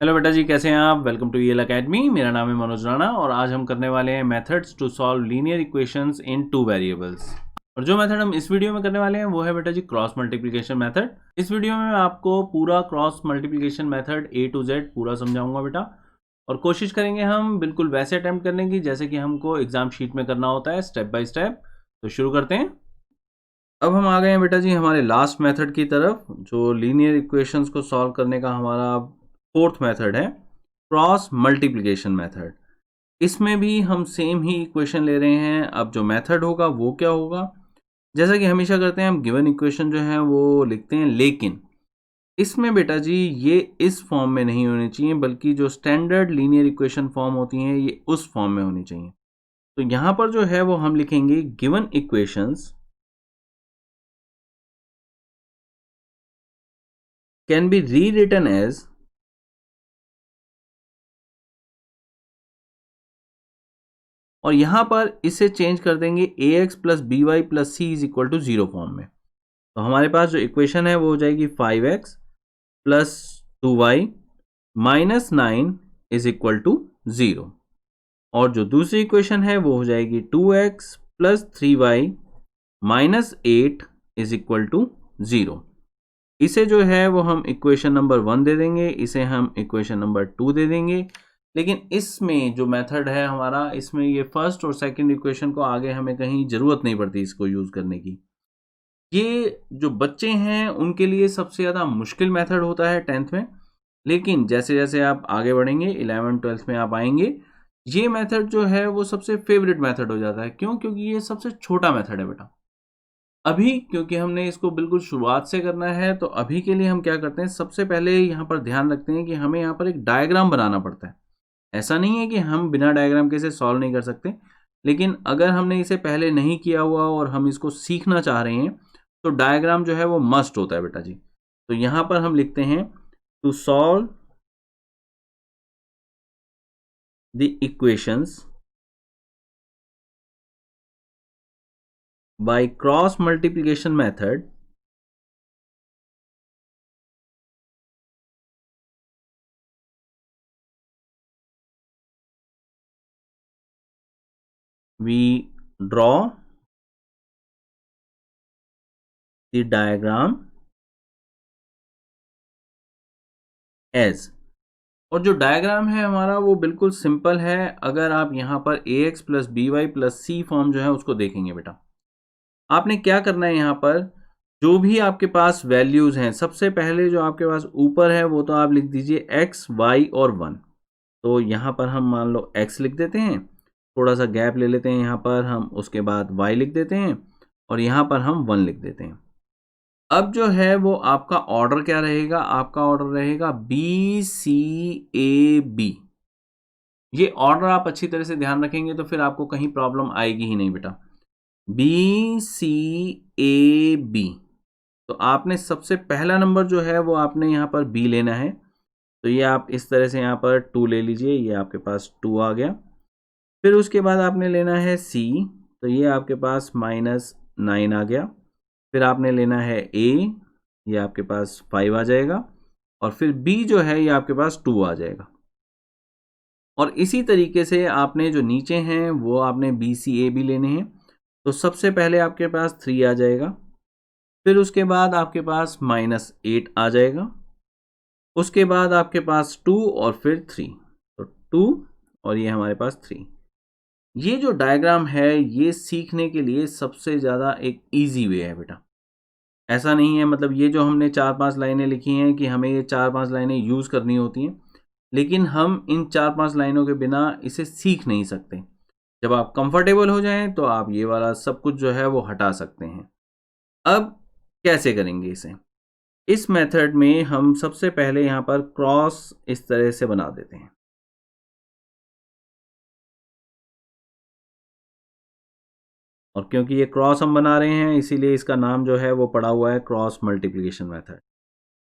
Hello बेटा जी, कैसे हैं आप। Welcome to EL academy. मेरा नाम है मनोज राणा और आज हम करने वाले हैं methods to solve linear equations in two variables. और जो मेथड हम इस वीडियो में करने वाले हैं वो है बेटा जी क्रॉस मल्टीप्लिकेशन मेथड। इस वीडियो में मैं आपको पूरा cross multiplication method A to Z पूरा समझाऊंगा बेटा, और कोशिश करेंगे हम बिल्कुल वैसे अटेम्प्ट करने की जैसे कि हमको एग्जाम शीट में करना होता है, स्टेप बाय स्टेप। तो शुरू करते हैं। अब हम आ गए हैं बेटा जी हमारे लास्ट मेथड की तरफ, जो लीनियर इक्वेशंस को सॉल्व करने का हमारा फोर्थ मेथड है, क्रॉस मल्टीप्लिकेशन मेथड। इसमें भी हम सेम ही इक्वेशन ले रहे हैं। अब जो मेथड होगा वो क्या होगा, जैसा कि हमेशा करते हैं हम गिवन इक्वेशन जो है वो लिखते हैं, लेकिन इसमें बेटा जी ये इस फॉर्म में नहीं होनी चाहिए, बल्कि जो स्टैंडर्ड लीनियर इक्वेशन फॉर्म होती हैं ये उस फॉर्म में होनी चाहिए। तो यहां पर जो है वो हम लिखेंगे given equations can be rewritten as, और यहां पर इसे चेंज कर देंगे ax plus b y plus c is equal to 0 form में। तो हमारे पास जो इक्वेशन है वो हो जाएगी 5x plus 2y minus 9 is equal to 0। और जो दूसरी इक्वेशन है वो हो जाएगी 2x plus 3y minus 8 is equal to 0। इसे जो है वो हम इक्वेशन नंबर 1 दे देंगे, इसे हम इक्वेशन नंबर 2 दे देंगे। लेकिन इसमें जो मेथड है हमारा, इसमें ये फर्स्ट और सेकंड इक्वेशन को आगे हमें कहीं ज़रूरत नहीं पड़ती इसको यूज़ करने की। ये जो बच्चे हैं उनके लिए सबसे ज़्यादा मुश्किल मेथड होता है 10th में, लेकिन जैसे जैसे आप आगे बढ़ेंगे 11 12th में आप आएंगे, ये मेथड जो है वो सबसे फेवरेट मेथड हो जाता है। क्यों? क्योंकि ये सबसे छोटा मेथड है बेटा। अभी क्योंकि हमने इसको बिल्कुल शुरुआत से करना है, तो अभी के लिए हम क्या करते हैं, सबसे पहले यहाँ पर ध्यान रखते हैं कि हमें यहाँ पर एक डायग्राम बनाना पड़ता है। ऐसा नहीं है कि हम बिना डायग्राम के इसे सॉल्व नहीं कर सकते, लेकिन अगर हमने इसे पहले नहीं किया हुआ और हम इसको सीखना चाह रहे हैं तो डायग्राम जो है वो मस्ट होता है बेटा जी। तो यहाँ पर हम लिखते हैं to solve the equations by cross multiplication method, we draw the diagram as। और जो डायग्राम है हमारा वो बिल्कुल सिंपल है। अगर आप यहाँ पर ax plus b y plus c form जो है उसको देखेंगे बेटा, आपने क्या करना है, यहाँ पर जो भी आपके पास वैल्यूज हैं, सबसे पहले जो आपके पास ऊपर है वो तो आप लिख दीजिए x, y और 1। तो यहाँ पर हम मान लो x लिख देते हैं, थोड़ा सा गैप ले लेते हैं यहाँ पर हम, उसके बाद y लिख देते हैं और यहाँ पर हम 1 लिख देते हैं। अब जो है वो आपका ऑर्डर क्या रहेगा, आपका ऑर्डर रहेगा बी सी ए बी। ये ऑर्डर आप अच्छी तरह से ध्यान रखेंगे तो फिर आपको कहीं प्रॉब्लम आएगी ही नहीं बेटा। बी सी ए बी, तो आपने सबसे पहला नंबर जो है वो आपने यहाँ पर बी लेना है। तो ये आप इस तरह से यहाँ पर 2 ले लीजिए, ये आपके पास 2 आ गया। फिर उसके बाद आपने लेना है सी, तो ये आपके पास -9 आ गया। फिर आपने लेना है ए, ये आपके पास 5 आ जाएगा। और फिर बी जो है ये आपके पास 2 आ जाएगा। और इसी तरीके से आपने जो नीचे हैं वो आपने बी सी ए भी लेने हैं। तो सबसे पहले आपके पास 3 आ जाएगा, फिर उसके बाद आपके पास -8 आ जाएगा, उसके बाद आपके पास 2 और फिर 3। तो 2 और ये हमारे पास 3। ये जो डायग्राम है ये सीखने के लिए सबसे ज़्यादा एक इजी वे है बेटा। ऐसा नहीं है, मतलब ये जो हमने 4-5 लाइनें लिखी हैं कि हमें ये 4-5 लाइनें यूज़ करनी होती हैं, लेकिन हम इन 4-5 लाइनों के बिना इसे सीख नहीं सकते। जब आप कंफर्टेबल हो जाएं तो आप ये वाला सब कुछ जो है वो हटा सकते हैं। अब कैसे करेंगे इसे, इस मेथड में हम सबसे पहले यहाँ पर क्रॉस इस तरह से बना देते हैं। और क्योंकि ये क्रॉस हम बना रहे हैं इसीलिए इसका नाम जो है वो पड़ा हुआ है क्रॉस मल्टीप्लिकेशन मेथड।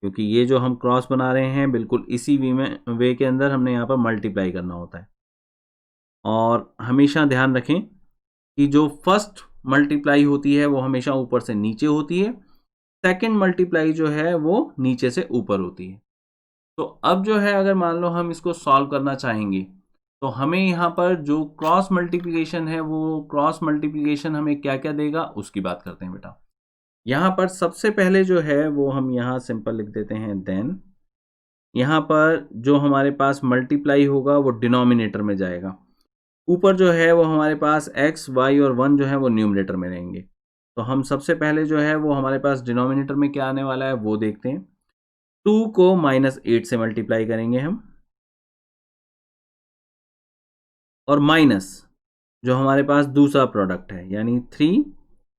क्योंकि ये जो हम क्रॉस बना रहे हैं बिल्कुल इसी वे के अंदर हमने यहाँ पर मल्टीप्लाई करना होता है। और हमेशा ध्यान रखें कि जो फर्स्ट मल्टीप्लाई होती है वो हमेशा ऊपर से नीचे होती है, सेकंड मल्टीप्लाई जो है वो नीचे से ऊपर होती है। तो अब जो है अगर मान लो हम इसको सॉल्व करना चाहेंगे तो हमें यहाँ पर जो क्रॉस मल्टीप्लिकेशन है वो क्रॉस मल्टीप्लिकेशन हमें क्या क्या देगा उसकी बात करते हैं बेटा। यहाँ पर सबसे पहले जो है वो हम यहाँ सिंपल लिख देते हैं देन यहाँ पर जो हमारे पास मल्टीप्लाई होगा वो डिनोमिनेटर में जाएगा, ऊपर जो है वो हमारे पास x, y और 1 जो है वो न्यूमरेटर में रहेंगे। तो हम सबसे पहले जो है वो हमारे पास डिनोमिनेटर में क्या आने वाला है वो देखते हैं। 2 को -8 से मल्टीप्लाई करेंगे हम, और माइनस जो हमारे पास दूसरा प्रोडक्ट है यानी 3,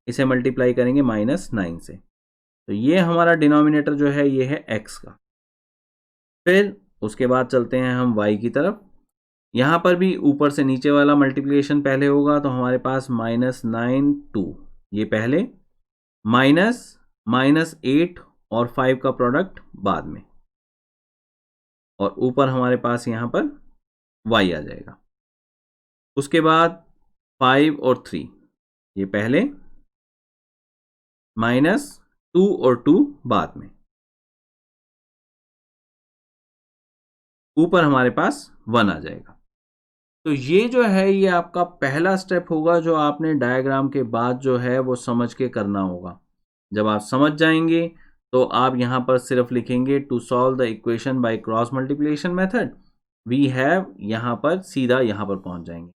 इसे मल्टीप्लाई करेंगे -9 से। तो ये हमारा डिनोमिनेटर जो है ये है x का। फिर उसके बाद चलते हैं हम y की तरफ। यहाँ पर भी ऊपर से नीचे वाला मल्टीप्लिकेशन पहले होगा, तो हमारे पास -9 2 ये पहले, -8 और 5 का प्रोडक्ट बाद में, और ऊपर हमारे पास यहाँ पर y आ जाएगा। उसके बाद 5 और 3 ये पहले, -2 और 2 बाद में, ऊपर हमारे पास 1 आ जाएगा। तो ये जो है ये आपका पहला स्टेप होगा जो आपने डायग्राम के बाद जो है वो समझ के करना होगा। जब आप समझ जाएंगे तो आप यहाँ पर सिर्फ लिखेंगे to solve the equation by cross multiplication method we have, यहाँ पर सीधा यहाँ पर पहुँच जाएंगे।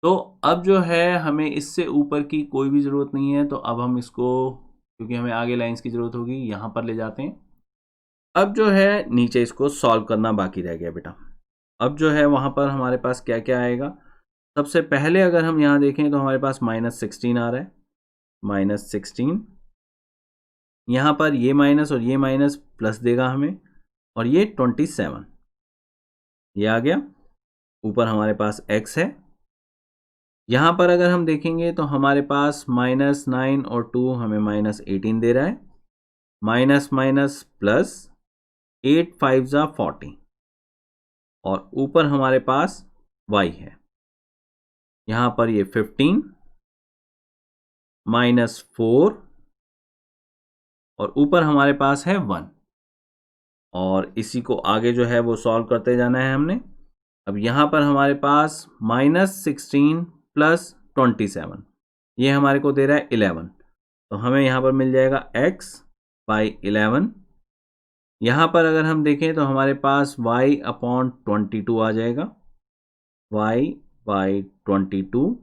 तो अब जो है हमें इससे ऊपर की कोई भी ज़रूरत नहीं है, तो अब हम इसको, क्योंकि हमें आगे लाइंस की ज़रूरत होगी, यहाँ पर ले जाते हैं। अब जो है नीचे इसको सॉल्व करना बाकी रह गया बेटा। अब जो है वहाँ पर हमारे पास क्या क्या आएगा। सबसे पहले अगर हम यहाँ देखें तो हमारे पास -16 आ रहा है, -16, यहाँ पर ये माइनस और ये माइनस प्लस देगा हमें, और ये 27 ये आ गया। ऊपर हमारे पास x है। यहाँ पर अगर हम देखेंगे तो हमारे पास -9 और 2 हमें -18 दे रहा है, माइनस माइनस प्लस 8 5 जा 40, और ऊपर हमारे पास y है। यहाँ पर ये 15 -4, और ऊपर हमारे पास है 1, और इसी को आगे जो है वो सॉल्व करते जाना है हमने। अब यहाँ पर हमारे पास -16 प्लस 27 ये हमारे को दे रहा है 11, तो हमें यहाँ पर मिल जाएगा x/11। यहाँ पर अगर हम देखें तो हमारे पास y/22 आ जाएगा, y/22,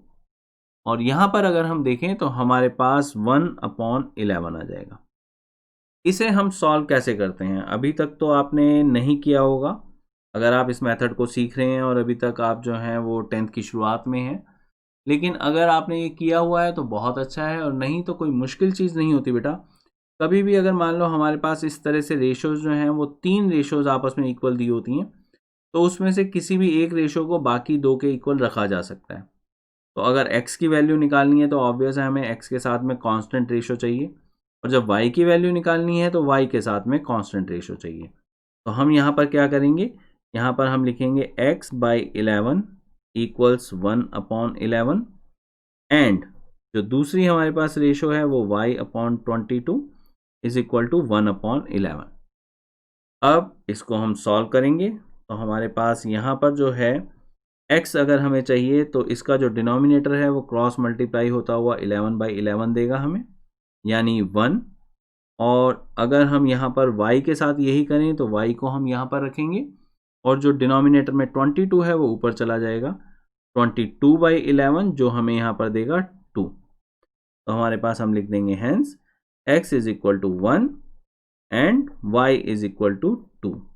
और यहाँ पर अगर हम देखें तो हमारे पास 1/11 आ जाएगा। इसे हम सॉल्व कैसे करते हैं अभी तक तो आपने नहीं किया होगा, अगर आप इस मेथड को सीख रहे हैं और अभी तक आप जो हैं वो 10th की शुरुआत में हैं। लेकिन अगर आपने ये किया हुआ है तो बहुत अच्छा है, और नहीं तो कोई मुश्किल चीज़ नहीं होती बेटा। कभी भी अगर मान लो हमारे पास इस तरह से रेशोज़ जो हैं वो 3 रेशोज़ आपस में इक्वल दी होती हैं, तो उसमें से किसी भी एक रेशो को बाकी 2 के इक्वल रखा जा सकता है। तो अगर x की वैल्यू निकालनी है तो ऑब्वियस है हमें x के साथ में कांस्टेंट रेशो चाहिए, और जब y की वैल्यू निकालनी है तो y के साथ में कांस्टेंट रेशो चाहिए। तो हम यहाँ पर क्या करेंगे, यहाँ पर हम लिखेंगे x/11 = 1/11, एंड जो दूसरी हमारे पास रेशो है वो y/22 = 1/11। अब इसको हम सॉल्व करेंगे तो हमारे पास यहाँ पर जो है x अगर हमें चाहिए तो इसका जो डिनोमिनेटर है वो क्रॉस मल्टीप्लाई होता हुआ 11/11 देगा हमें, यानी 1। और अगर हम यहाँ पर y के साथ यही करें तो y को हम यहाँ पर रखेंगे, और जो डिनोमिनेटर में 22 है वो ऊपर चला जाएगा, 22/11 जो हमें यहाँ पर देगा 2। तो हमारे पास हम लिख देंगे हेंस x = 1 एंड y = 2।